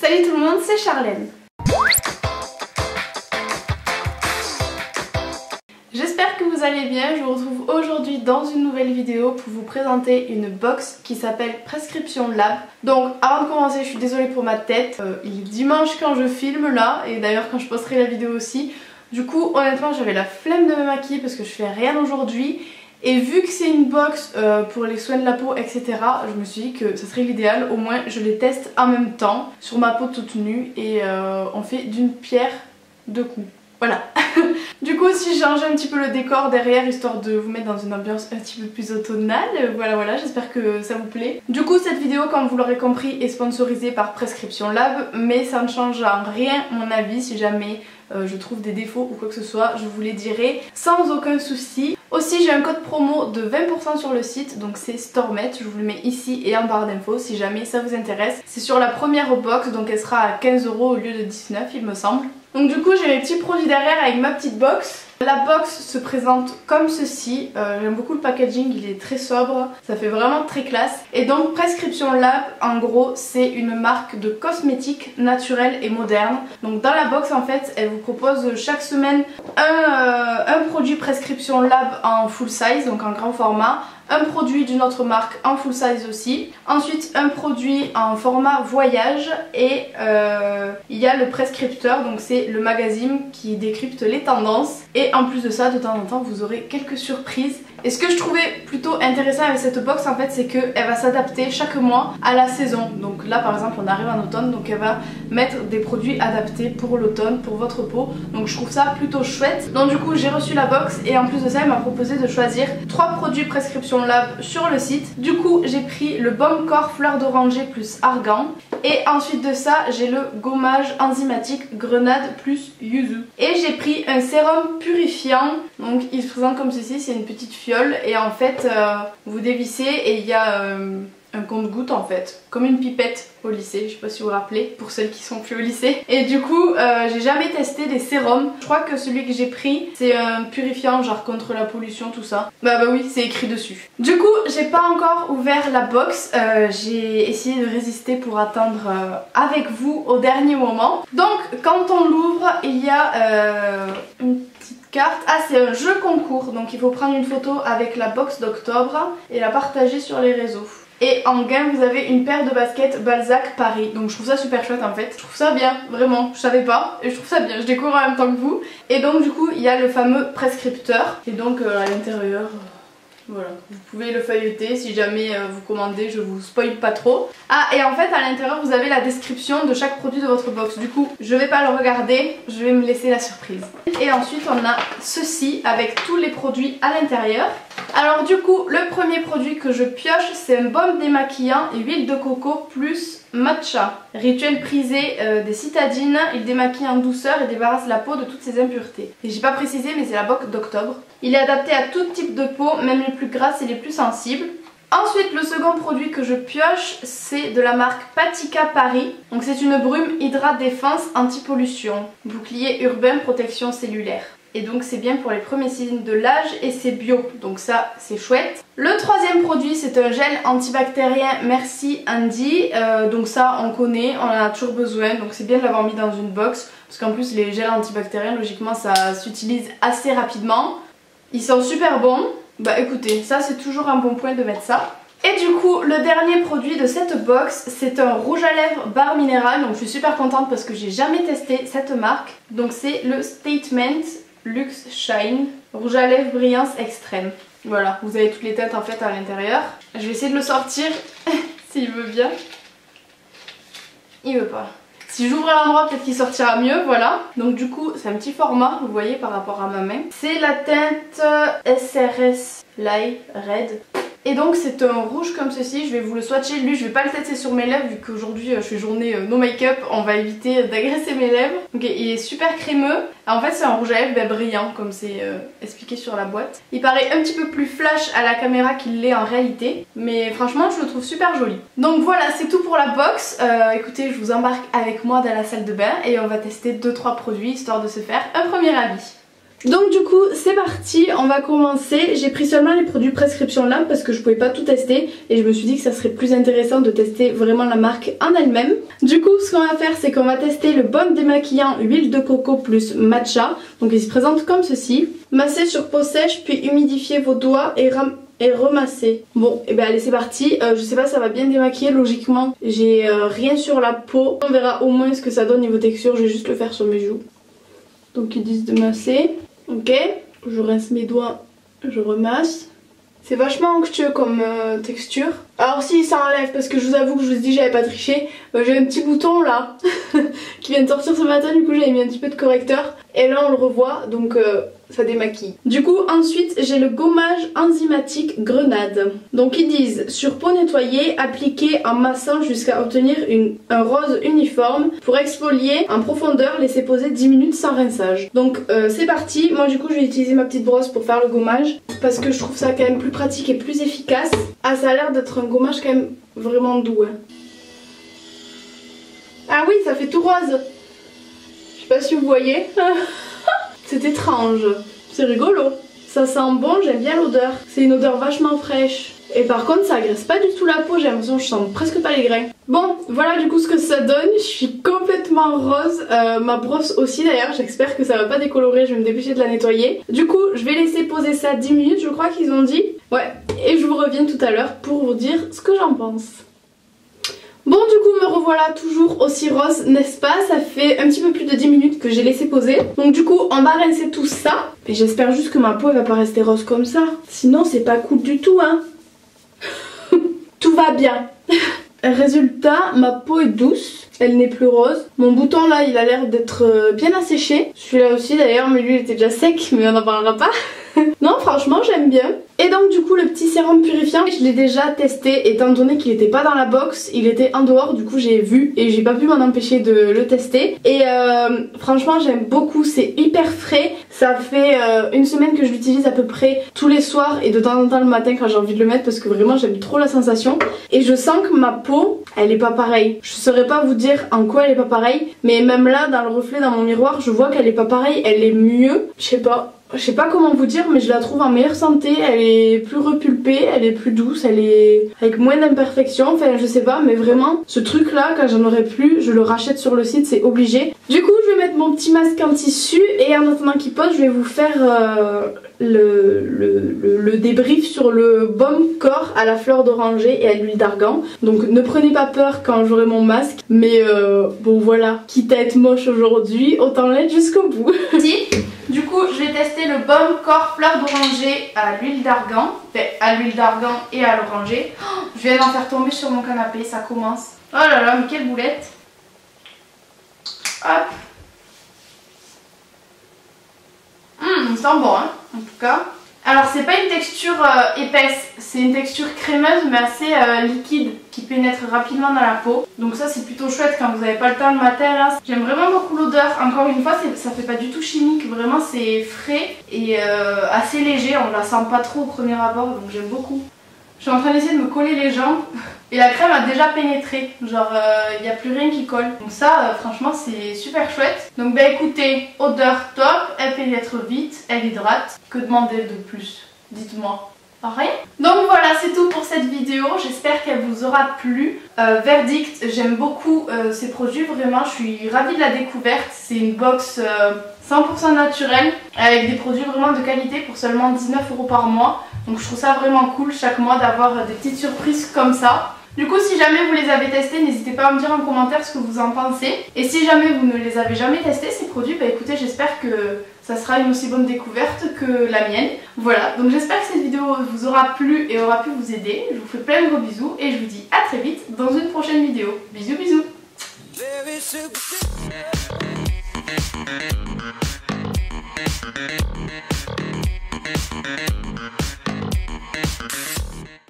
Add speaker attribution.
Speaker 1: Salut tout le monde, c'est Charlène. J'espère que vous allez bien, je vous retrouve aujourd'hui dans une nouvelle vidéo pour vous présenter une box qui s'appelle Prescription Lab. Donc avant de commencer, je suis désolée pour ma tête, il est dimanche quand je filme là, et d'ailleurs quand je posterai la vidéo aussi. Du coup honnêtement j'avais la flemme de me maquiller parce que je fais rien aujourd'hui. Et vu que c'est une box pour les soins de la peau, etc., je me suis dit que ce serait l'idéal. Au moins, je les teste en même temps sur ma peau toute nue et on fait d'une pierre deux coups. Voilà. Du coup, si j'ai changé un petit peu le décor derrière, histoire de vous mettre dans une ambiance un petit peu plus automnale, voilà, j'espère que ça vous plaît. Du coup, cette vidéo, comme vous l'aurez compris, est sponsorisée par Prescription Lab, mais ça ne change en rien mon avis. Si jamais je trouve des défauts ou quoi que ce soit, je vous les dirai sans aucun souci. Aussi, j'ai un code promo de 20% sur le site, donc c'est Stormet, je vous le mets ici et en barre d'infos si jamais ça vous intéresse. C'est sur la première box, donc elle sera à 15 € au lieu de 19 il me semble. Donc du coup j'ai mes petits produits derrière avec ma petite box. La box se présente comme ceci, j'aime beaucoup le packaging, il est très sobre, ça fait vraiment très classe. Et donc Prescription Lab, en gros, c'est une marque de cosmétiques naturels et modernes. Donc dans la box en fait, elle vous propose chaque semaine un produit Prescription Lab en full size, donc en grand format. Un produit d'une autre marque en full size aussi. Ensuite un produit en format voyage et il y a le prescripteur, donc c'est le magazine qui décrypte les tendances. Et en plus de ça, de temps en temps vous aurez quelques surprises. Et ce que je trouvais plutôt intéressant avec cette box en fait, c'est qu'elle va s'adapter chaque mois à la saison. Donc là par exemple on arrive en automne, donc elle va mettre des produits adaptés pour l'automne, pour votre peau. Donc je trouve ça plutôt chouette. Donc du coup j'ai reçu la box et en plus de ça elle m'a proposé de choisir 3 produits Prescription Lab sur le site. Du coup j'ai pris le baume corps fleur d'oranger plus argan. Et ensuite de ça j'ai le gommage enzymatique grenade plus yuzu. Et j'ai pris un sérum purifiant. Donc il se présente comme ceci, c'est une petite fiole. Et en fait vous dévissez et il y a un compte-gouttes en fait, comme une pipette au lycée, je sais pas si vous vous rappelez, pour celles qui sont plus au lycée. Et du coup j'ai jamais testé des sérums. Je crois que celui que j'ai pris c'est un purifiant genre contre la pollution, tout ça. Bah oui, c'est écrit dessus. Du coup j'ai pas encore ouvert la box, j'ai essayé de résister pour attendre avec vous au dernier moment. Donc quand on l'ouvre il y a une petite carte. Ah, c'est un jeu concours, donc il faut prendre une photo avec la box d'octobre et la partager sur les réseaux. Et en gain vous avez une paire de baskets Balzac Paris. Donc je trouve ça super chouette en fait. Je trouve ça bien, vraiment, je savais pas. Et je trouve ça bien, je découvre en même temps que vous. Et donc du coup il y a le fameux prescripteur. Et donc à l'intérieur... Voilà, vous pouvez le feuilleter si jamais vous commandez, je vous spoil pas trop. Ah, et en fait à l'intérieur vous avez la description de chaque produit de votre box. Du coup je vais pas le regarder, je vais me laisser la surprise. Et ensuite on a ceci avec tous les produits à l'intérieur. Alors du coup le premier produit que je pioche c'est un baume démaquillant et huile de coco plus matcha. Rituel prisé des citadines, il démaquille en douceur et débarrasse la peau de toutes ses impuretés. Et j'ai pas précisé mais c'est la box d'octobre. Il est adapté à tout type de peau, même les plus grasses et les plus sensibles. Ensuite le second produit que je pioche c'est de la marque Patika Paris. Donc c'est une brume hydrate défense anti-pollution. Bouclier urbain protection cellulaire. Et donc c'est bien pour les premiers signes de l'âge et c'est bio, donc ça c'est chouette. Le troisième produit c'est un gel antibactérien Merci Andy, donc ça on connaît, on en a toujours besoin, donc c'est bien de l'avoir mis dans une box. Parce qu'en plus les gels antibactériens logiquement ça s'utilise assez rapidement. Ils sont super bons, bah écoutez ça c'est toujours un bon point de mettre ça. Et du coup le dernier produit de cette box c'est un rouge à lèvres barre minérale, donc je suis super contente parce que j'ai jamais testé cette marque. Donc c'est le Statement Luxe Shine, rouge à lèvres brillance extrême. Voilà, vous avez toutes les teintes en fait à l'intérieur. Je vais essayer de le sortir s'il veut bien. Il veut pas. Si j'ouvre à l'endroit peut-être qu'il sortira mieux, voilà. Donc du coup c'est un petit format, vous voyez par rapport à ma main. C'est la teinte SRS Light Red. Et donc c'est un rouge comme ceci, je vais vous le swatcher. Lui je vais pas le tester sur mes lèvres vu qu'aujourd'hui je fais journée no make-up, on va éviter d'agresser mes lèvres. Ok, il est super crémeux. En fait c'est un rouge à lèvres brillant comme c'est expliqué sur la boîte. Il paraît un petit peu plus flash à la caméra qu'il l'est en réalité, mais franchement je le trouve super joli. Donc voilà, c'est tout pour la box. Écoutez, je vous embarque avec moi dans la salle de bain et on va tester 2-3 produits histoire de se faire un premier avis. Donc du coup c'est parti, on va commencer. J'ai pris seulement les produits Prescription Lab parce que je pouvais pas tout tester et je me suis dit que ça serait plus intéressant de tester vraiment la marque en elle-même. Du coup ce qu'on va faire c'est qu'on va tester le baume démaquillant huile de coco plus matcha. Donc il se présente comme ceci. Massez sur peau sèche puis humidifiez vos doigts et remasser. Bon et ben allez c'est parti. Je sais pas, ça va bien démaquiller logiquement. J'ai rien sur la peau. On verra au moins ce que ça donne niveau texture. Je vais juste le faire sur mes joues. Donc ils disent de masser. Ok, je rince mes doigts, je remasse. C'est vachement onctueux comme texture. Alors si ça enlève, parce que je vous avoue que je vous ai dit j'avais pas triché, j'ai un petit bouton là qui vient de sortir ce matin, du coup j'avais mis un petit peu de correcteur et là on le revoit, donc ça démaquille. Du coup ensuite j'ai le gommage enzymatique grenade. Donc ils disent sur peau nettoyée, appliquez en massant jusqu'à obtenir un rose uniforme. Pour exfolier en profondeur, laissez poser 10 minutes sans rinçage. Donc c'est parti, moi du coup je vais utiliser ma petite brosse pour faire le gommage parce que je trouve ça quand même plus pratique et plus efficace. Ah ça a l'air d'être un gommage quand même vraiment doux hein. Ah oui ça fait tout rose. Je sais pas si vous voyez. C'est étrange, c'est rigolo. Ça sent bon, j'aime bien l'odeur. C'est une odeur vachement fraîche. Et par contre ça agresse pas du tout la peau, j'ai l'impression que je sens presque pas les grains. Bon voilà du coup ce que ça donne, je suis complètement rose. Ma brosse aussi d'ailleurs, j'espère que ça va pas décolorer, je vais me dépêcher de la nettoyer. Du coup je vais laisser poser ça 10 minutes je crois qu'ils ont dit. Ouais, et je vous reviens tout à l'heure pour vous dire ce que j'en pense. Bon du coup me revoilà toujours aussi rose, n'est-ce pas? Ça fait un petit peu plus de 10 minutes que j'ai laissé poser. Donc du coup on va rincer tout ça. Et j'espère juste que ma peau elle va pas rester rose comme ça. Sinon c'est pas cool du tout hein. Tout va bien. Résultat, ma peau est douce, elle n'est plus rose. Mon bouton là il a l'air d'être bien asséché. Celui-là aussi d'ailleurs, mais lui il était déjà sec, mais on n'en parlera pas. Non franchement j'aime bien. Et donc du coup le petit sérum purifiant je l'ai déjà testé étant donné qu'il n'était pas dans la box, il était en dehors, du coup j'ai vu et j'ai pas pu m'en empêcher de le tester. Et franchement j'aime beaucoup, c'est hyper frais. Ça fait une semaine que je l'utilise à peu près tous les soirs et de temps en temps le matin quand j'ai envie de le mettre parce que vraiment j'aime trop la sensation. Et je sens que ma peau elle est pas pareille. Je saurais pas vous dire en quoi elle est pas pareille, mais même là dans le reflet dans mon miroir je vois qu'elle est pas pareille, elle est mieux. Je sais pas comment vous dire mais je la trouve en meilleure santé, elle est plus repulpée, elle est plus douce, elle est avec moins d'imperfections, enfin je sais pas mais vraiment ce truc là quand j'en aurai plus je le rachète sur le site, c'est obligé. Du coup je vais mettre mon petit masque en tissu et en attendant qu'il pose je vais vous faire le débrief sur le baume corps à la fleur d'oranger et à l'huile d'argan. Donc ne prenez pas peur quand j'aurai mon masque mais bon voilà, quitte à être moche aujourd'hui autant l'être jusqu'au bout. Du coup je vais tester le baume corps fleur d'oranger à l'huile d'argan, enfin à l'huile d'argan et à l'oranger. Oh, je viens d'en faire tomber sur mon canapé, ça commence. Oh là là mais quelle boulette. Hop. Il sent bon hein, en tout cas. Alors c'est pas une texture épaisse, c'est une texture crémeuse mais assez liquide qui pénètre rapidement dans la peau. Donc ça c'est plutôt chouette quand vous n'avez pas le temps le matin là. J'aime vraiment beaucoup l'odeur, encore une fois ça fait pas du tout chimique, vraiment c'est frais et assez léger, on la sent pas trop au premier abord donc j'aime beaucoup. Je suis en train d'essayer de me coller les jambes et la crème a déjà pénétré, genre il n'y a plus rien qui colle. Donc ça franchement c'est super chouette. Donc bah écoutez, odeur top, elle pénètre vite, elle hydrate. Que demander de plus? Dites-moi. Rien. Donc voilà c'est tout pour cette vidéo, j'espère qu'elle vous aura plu. Verdict, j'aime beaucoup ces produits, vraiment je suis ravie de la découverte. C'est une box 100% naturelle avec des produits vraiment de qualité pour seulement 19 € par mois. Donc je trouve ça vraiment cool chaque mois d'avoir des petites surprises comme ça. Du coup si jamais vous les avez testés, n'hésitez pas à me dire en commentaire ce que vous en pensez. Et si jamais vous ne les avez jamais testés ces produits, bah écoutez j'espère que ça sera une aussi bonne découverte que la mienne. Voilà, donc j'espère que cette vidéo vous aura plu et aura pu vous aider. Je vous fais plein de gros bisous et je vous dis à très vite dans une prochaine vidéo. Bisous bisous.